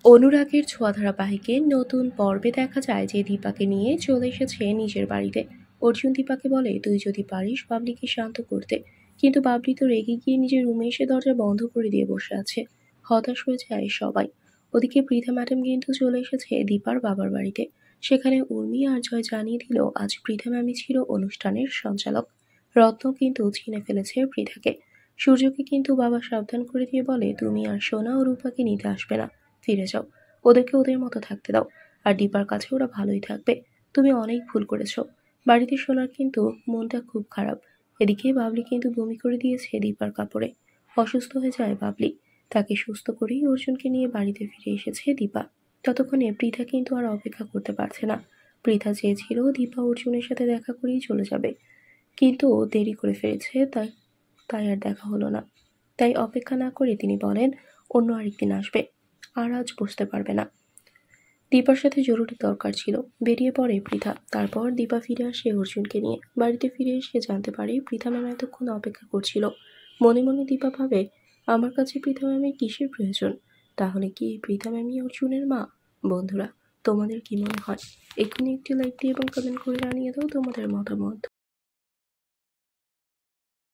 অনুরাগের ছোঁয়া ধারাবাহিকের নতুন পর্বে দেখা যায় যে দীপাকে নিয়ে চলে এসেছে নিজের বাড়িতে। অর্জুন দীপাকে বলে, তুই যদি পারিস বাবলিকে শান্ত করতে, কিন্তু বাবলি তো রেগে গিয়ে নিজের রুমে এসে দরজা বন্ধ করে দিয়ে বসে আছে। হতাশ হয়ে যায় সবাই। ওদিকে পৃথা ম্যাডাম কিন্তু চলে এসেছে দীপার বাবার বাড়িতে। সেখানে উর্মি আর জয় জানিয়ে দিল আজ পৃথা ম্যামই ছিল অনুষ্ঠানের সঞ্চালক। রত্ন কিন্তু চিনে ফেলেছে পৃথাকে। সূর্যকে কিন্তু বাবা সাবধান করে দিয়ে বলে, তুমি আর সোনা ও রূপাকে নিতে আসবে না, ফিরে যাও, ওদেরকে ওদের মতো থাকতে দাও। আর দীপার কাছে ওরা ভালোই থাকবে। তুমি অনেক ভুল করেছো। বাড়িতে শোনার কিন্তু মনটা খুব খারাপ। এদিকে বাবলি কিন্তু বমি করে দিয়েছে দীপার কাপড়ে। অসুস্থ হয়ে যায় বাবলি। তাকে সুস্থ করেই অর্জুনকে নিয়ে বাড়িতে ফিরে এসেছে দীপা। ততক্ষণে পৃথা কিন্তু আর অপেক্ষা করতে পারছে না। পৃথা চেয়েছিল দীপা অর্জুনের সাথে দেখা করেই চলে যাবে, কিন্তু ও দেরি করে ফেলেছে, তাই তাই আর দেখা হলো না। তাই অপেক্ষা না করে তিনি বলেন, অন্য আরেকদিন আসবে, আর আজ বসতে পারবে না। দীপার সাথে জরুরি দরকার ছিল। বেরিয়ে পড়ে পৃথা। তারপর দীপা ফিরে আসে অর্জুনকে নিয়ে। বাড়িতে ফিরে এসে জানতে পারে পৃথা ম্যাম এতক্ষণ অপেক্ষা করছিল। মনে মনে দীপা ভাবে, আমার কাছে পৃথা ম্যামের কিসের প্রয়োজন? তাহলে কি পৃথা ম্যামই অর্জুনের মা? বন্ধুরা, তোমাদের কি মনে হয়? এক্ষুনি একটি লাইক দিয়ে এবং কমেন্ট করে জানিয়ে দাও তোমাদের মতামত।